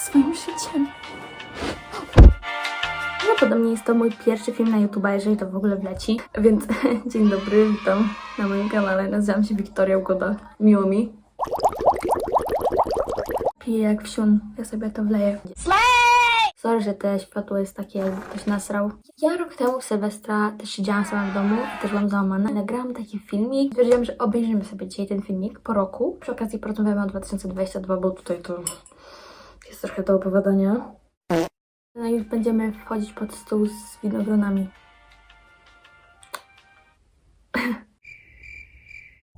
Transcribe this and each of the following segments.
swoim życiem. Prawdopodobnie jest to mój pierwszy film na YouTube, jeżeli to w ogóle wleci. Więc dzień dobry, witam na moim kanale. Nazywam się Wiktoria Ugoda. Miło mi. Piję jak wsiun. Ja sobie to wleję. Sorry, że te światło jest takie, jakby ktoś nasrał. Ja rok temu w Sylwestra też siedziałam sama w domu i też byłam załamana. Nagrałam taki filmik. Stwierdziłam, że obejrzymy sobie dzisiaj ten filmik po roku. Przy okazji porozmawiamy o 2022, bo tutaj to jest trochę do opowiadania. No już będziemy wchodzić pod stół z winogronami.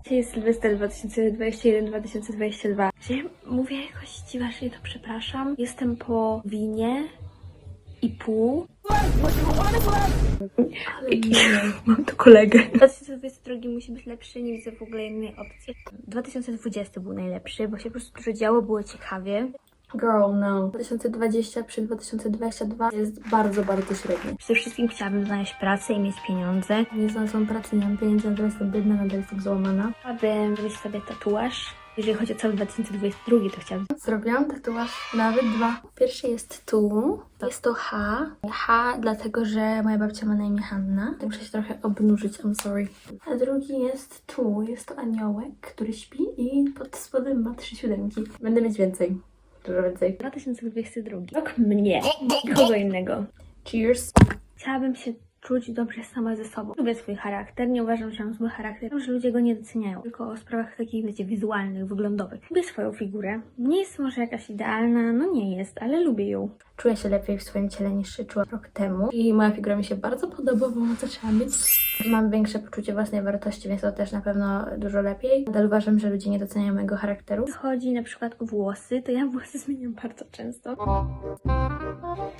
Dzisiaj jest Sylwester 2021-2022. Mówię jakoś dziwacznie, to przepraszam. Jestem po winie i pół. Mam tu kolegę. 2022 musi być lepszy, nie widzę w ogóle innej opcji. 2020 był najlepszy, bo się po prostu dużo działo, było ciekawie. Girl, no. 2020 przy 2022 jest bardzo, bardzo średnie. Przede wszystkim chciałabym znaleźć pracę i mieć pieniądze. Nie znalazłam pracy, nie mam pieniędzy, nadal jestem biedna, nadal jestem złamana. Chciałabym zrobić sobie tatuaż. Jeżeli chodzi o cały 2022, to chciałabym. Zrobiłam tatuaż, nawet 2. Pierwszy jest tu. Jest to H. H, dlatego że moja babcia ma na imię Hanna. Muszę się trochę obnużyć, I'm sorry. A drugi jest tu. Jest to aniołek, który śpi i pod spodem ma 3 siódemki. Będę mieć więcej. Dużo więcej. 2022. Rok mnie. Kogo innego. Cheers. Chciałabym się czuć dobrze sama ze sobą. Lubię swój charakter, nie uważam, że mam zły charakter. Wiem, że ludzie go nie doceniają. Tylko o sprawach takich, wiecie, wizualnych, wyglądowych. Lubię swoją figurę. Nie jest może jakaś idealna, no nie jest, ale lubię ją. Czuję się lepiej w swoim ciele niż się czułam rok temu. I moja figura mi się bardzo podoba, bo zaczęłam mieć... Mam większe poczucie własnej wartości, więc to też na pewno dużo lepiej. Nadal uważam, że ludzie nie doceniają mojego charakteru. Chodzi na przykład o włosy, to ja włosy zmieniam bardzo często.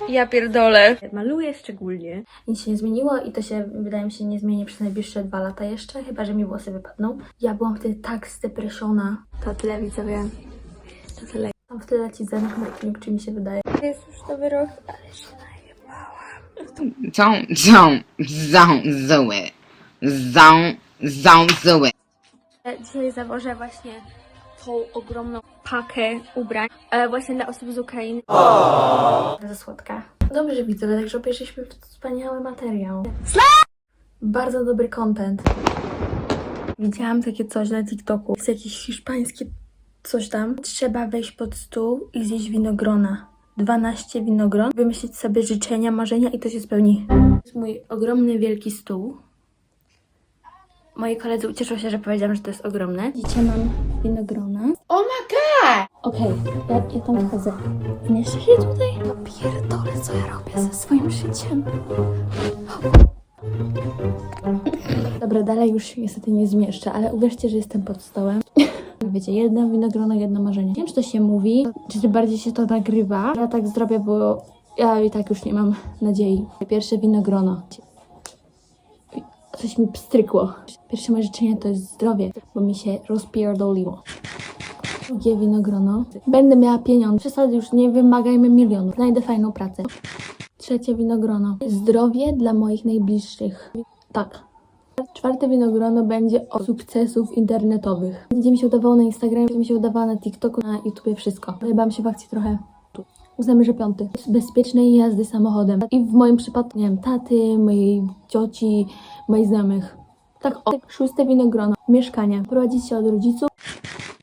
Ja pierdolę. Maluję szczególnie. Nic się nie zmieniło i to się, wydaje mi się, nie zmieni przez najbliższe 2 lata jeszcze, chyba że mi włosy wypadną. Ja byłam wtedy tak zdepreszona. To tyle, widzowie. To tyle. Tam wtedy leci zenek, czy mi się wydaje. Jest już nowy rok, ale się najebałam. Don't do it. Don't do it. Dzisiaj zawożę właśnie tą ogromną pakę ubrań właśnie dla osób z Ukrainy. Za słodka. Dobrze, widzowie, także obejrzeliśmy wspaniały materiał. Bardzo dobry content. Widziałam takie coś na TikToku. Jest jakieś hiszpańskie coś tam. Trzeba wejść pod stół i zjeść winogrona. 12 winogron. Wymyślić sobie życzenia, marzenia i to się spełni. To jest mój ogromny, wielki stół. Moi koledzy ucieszą się, że powiedziałam, że to jest ogromne. Dzisiaj mam winogrona. Oh my god! Okej, ja tam wchodzę. Zmieszczę się tutaj? No pierdolę, co ja robię ze swoim życiem. Dobra, dalej już się niestety nie zmieszczę, ale uwierzcie, że jestem pod stołem. Wiecie, jedno winogrono, jedno marzenie. Nie wiem, czy to się mówi, czy bardziej się to nagrywa. Ja tak zrobię, bo ja i tak już nie mam nadziei. Pierwsze winogrono. Coś mi pstrykło. Pierwsze moje życzenie to jest zdrowie, bo mi się rozpierdoliło. Drugie winogrono. Będę miała pieniądze. Przesady już nie wymagajmy milionów. Znajdę fajną pracę. Trzecie winogrono. Zdrowie dla moich najbliższych. Tak. Czwarte winogrono będzie o sukcesów internetowych. Będzie mi się udawało na Instagramie, będzie mi się udawało na TikToku, na YouTubie, wszystko. Zajebałam się w akcji trochę. Uznamy, że 5. Bezpiecznej jazdy samochodem. I w moim przypadku, nie wiem, taty, mojej cioci, moich znajomych. Tak, o. 6. winogrono. Mieszkanie. Prowadzić się od rodziców.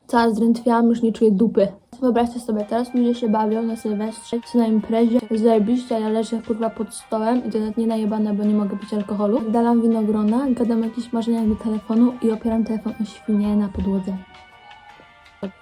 Cała zdrętwiałam, już nie czuję dupy. Wyobraźcie sobie, teraz ludzie się bawią na Sylwestrze, czy na imprezie. Zajebiście, a ja leżę kurwa pod stołem i to nawet nie najebane, bo nie mogę pić alkoholu. Dalam winogrona, gadam o jakichś marzeniach do telefonu i opieram telefon o świnię na podłodze.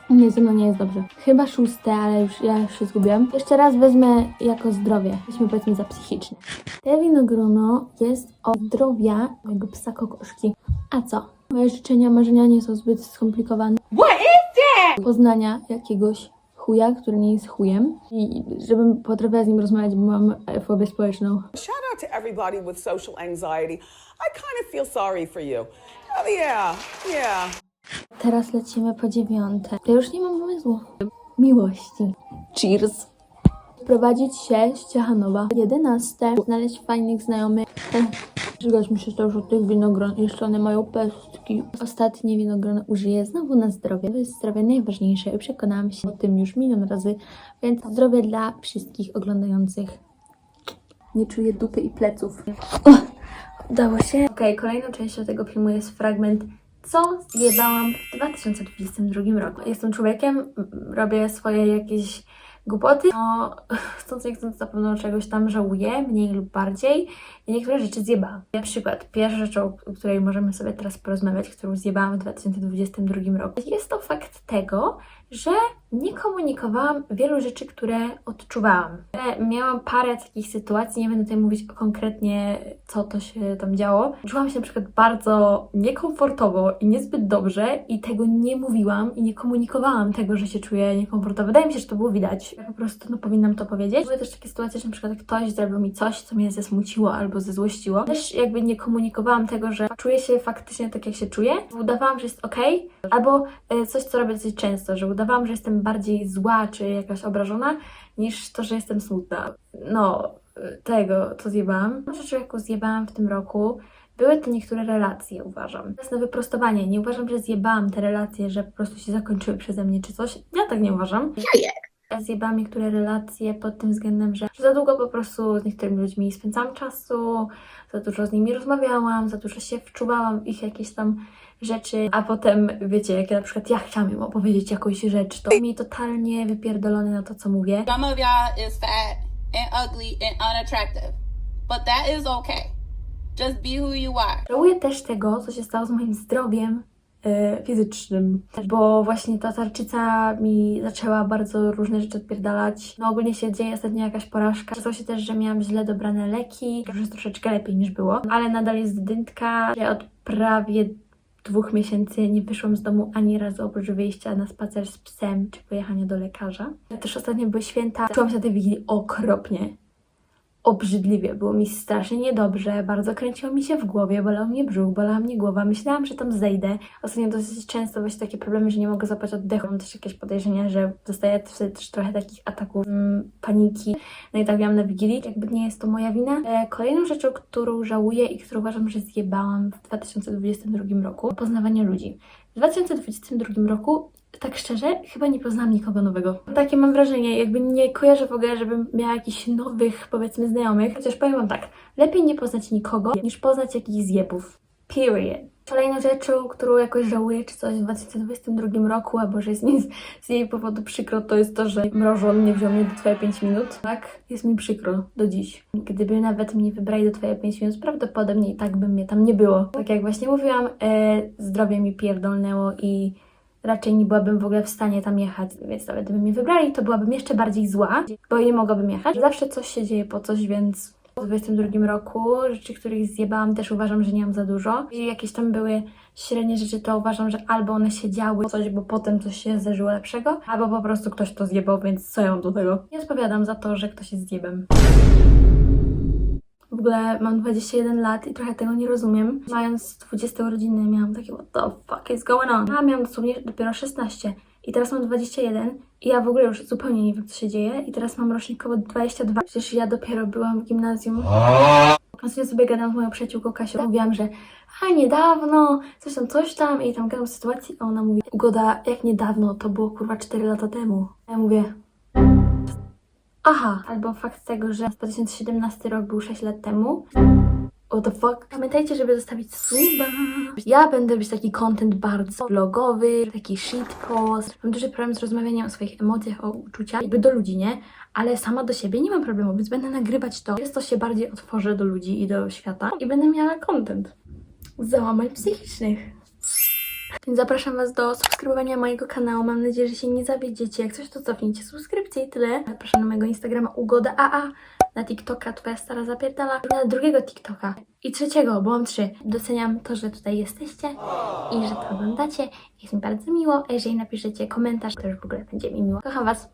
Nie, ze mną nie jest dobrze. Chyba 6, ale ja już się zgubiłam. Jeszcze raz wezmę jako zdrowie. Weźmy powiedzmy za psychiczne. Te winogrono jest o zdrowia mojego psa Kokoszki. A co? Moje życzenia, marzenia nie są zbyt skomplikowane. What is that? Poznania jakiegoś chuja, który nie jest chujem. I żebym potrafiła z nim rozmawiać, bo mam fobię społeczną. Shout out to everybody with social anxiety. I kind of feel sorry for you. Oh yeah, yeah. Teraz lecimy po 9. Ja już nie mam pomysłu. Miłości. Cheers. Prowadzić się z Ciechanowa. 11. Znaleźć fajnych znajomych. Żygać mi się też od tych winogron, jeszcze one mają pestki. Ostatnie winogrona użyję znowu na zdrowie. To jest zdrowie najważniejsze i przekonałam się o tym już milion razy, więc zdrowie dla wszystkich oglądających. Nie czuję dupy i pleców. Udało się. Okej, kolejną częścią tego filmu jest fragment, co zjebałam w 2022 roku. Jestem człowiekiem, robię swoje jakieś głupoty, no chcąc nie chcąc na pewno czegoś tam żałuję, mniej lub bardziej. I niektóre rzeczy zjebałam. Na przykład pierwsza rzecz, o której możemy sobie teraz porozmawiać, którą zjebałam w 2022 roku, jest to fakt tego, że nie komunikowałam wielu rzeczy, które odczuwałam. Miałam parę takich sytuacji, nie będę tutaj mówić konkretnie, co to się tam działo. Czułam się na przykład bardzo niekomfortowo i niezbyt dobrze i tego nie mówiłam i nie komunikowałam tego, że się czuję niekomfortowo. Wydaje mi się, że to było widać. Ja po prostu powinnam to powiedzieć. Były też takie sytuacje, że na przykład ktoś zrobił mi coś, co mnie zesmuciło albo zezłościło. Też jakby nie komunikowałam tego, że czuję się faktycznie tak, jak się czuję. Udawałam, że jest okej, albo coś, co robię dosyć często, że udawałam, że jestem bardziej zła czy jakaś obrażona, niż to, że jestem smutna. No, tego, co zjebałam. Rzeczy, jaką zjebałam w tym roku, były to niektóre relacje, uważam. To jest na wyprostowanie. Nie uważam, że zjebałam te relacje, że po prostu się zakończyły przeze mnie czy coś. Ja tak nie uważam. Ja zjebałam niektóre relacje pod tym względem, że za długo po prostu z niektórymi ludźmi spędzałam czasu, za dużo z nimi rozmawiałam, za dużo się wczuwałam w ich jakieś tam rzeczy, a potem, wiecie, jak ja na przykład ja chciałam im opowiedzieć jakąś rzecz, to mi totalnie wypierdolone na to, co mówię. Some of y'all is fat and ugly and unattractive, but that is okay. Just be who you are. Żałuję też tego, co się stało z moim zdrowiem fizycznym, bo właśnie ta tarczyca mi zaczęła bardzo różne rzeczy odpierdalać. No ogólnie się dzieje ostatnio jakaś porażka. Stało się też, że miałam źle dobrane leki, już jest troszeczkę lepiej niż było, ale nadal jest dyntka, że od prawie 2 miesięcy nie wyszłam z domu ani razu oprócz wyjścia na spacer z psem czy pojechania do lekarza. Też ostatnio były święta. Czułam się na tej wigilii okropnie. Obrzydliwie. Było mi strasznie niedobrze, bardzo kręciło mi się w głowie, bolał mnie brzuch, bolała mnie głowa. Myślałam, że tam zejdę. Ostatnio dosyć często właśnie takie problemy, że nie mogę złapać oddechu. Mam też jakieś podejrzenia, że dostaję wtedy też trochę takich ataków paniki. No i tak miałam na Wigilii. Jakby nie jest to moja wina. Kolejną rzeczą, którą żałuję i którą uważam, że zjebałam w 2022 roku, poznawanie ludzi. W 2022 roku tak szczerze, chyba nie poznałam nikogo nowego. Takie mam wrażenie, jakby nie kojarzę w ogóle, żebym miała jakichś nowych, powiedzmy, znajomych. Chociaż powiem wam tak, lepiej nie poznać nikogo, niż poznać jakichś zjebów. Period. Kolejną rzeczą, którą jakoś żałuję, czy coś w 2022 roku, albo że jest mi z jej powodu przykro, to jest to, że mrożon nie wziął mnie do Twoje 5 minut. Tak? Jest mi przykro do dziś. Gdyby nawet mnie wybrali do Twoje 5 minut, prawdopodobnie i tak by mnie tam nie było. Tak jak właśnie mówiłam, zdrowie mi pierdolnęło i raczej nie byłabym w ogóle w stanie tam jechać, więc nawet gdyby mnie wybrali, to byłabym jeszcze bardziej zła, bo nie mogłabym jechać. Zawsze coś się dzieje po coś, więc w 2022 roku rzeczy, których zjebałam, też uważam, że nie mam za dużo. I jakieś tam były średnie rzeczy, to uważam, że albo one się działy po coś, bo potem coś się zdarzyło lepszego, albo po prostu ktoś to zjebał, więc co ja mam do tego? Nie odpowiadam za to, że ktoś jest zjebem. W ogóle mam 21 lat i trochę tego nie rozumiem. Mając 20 urodziny miałam takie what the fuck is going on? A miałam dosłownie dopiero 16 i teraz mam 21 i ja w ogóle już zupełnie nie wiem, co się dzieje i teraz mam rocznikowo 22. Przecież ja dopiero byłam w gimnazjum. Ostatnio sobie gadam z moją przyjaciółką Kasią. Mówiłam, że niedawno, coś tam i tam gadam sytuacji, a ona mówi, Ugoda, jak niedawno, to było kurwa 4 lata temu. A ja mówię, aha, albo fakt tego, że 2017 rok był 6 lat temu. What the fuck? Pamiętajcie, żeby zostawić suba. Ja będę robić taki content bardzo vlogowy, taki shitpost. Mam duży problem z rozmawianiem o swoich emocjach, o uczuciach, jakby do ludzi, nie? Ale sama do siebie nie mam problemu, więc będę nagrywać to. Przez to się bardziej otworzę do ludzi i do świata i będę miała content z załamań psychicznych. Więc zapraszam Was do subskrybowania mojego kanału. Mam nadzieję, że się nie zawiedziecie. Jak coś, to cofnijcie subskrypcję i tyle. Zapraszam na mojego Instagrama Ugoda AA, na TikToka Twoja stara zapierdala, na drugiego TikToka i trzeciego, bo mam 3. Doceniam to, że tutaj jesteście i że to oglądacie. Jest mi bardzo miło. A jeżeli napiszecie komentarz, to już w ogóle będzie mi miło. Kocham Was.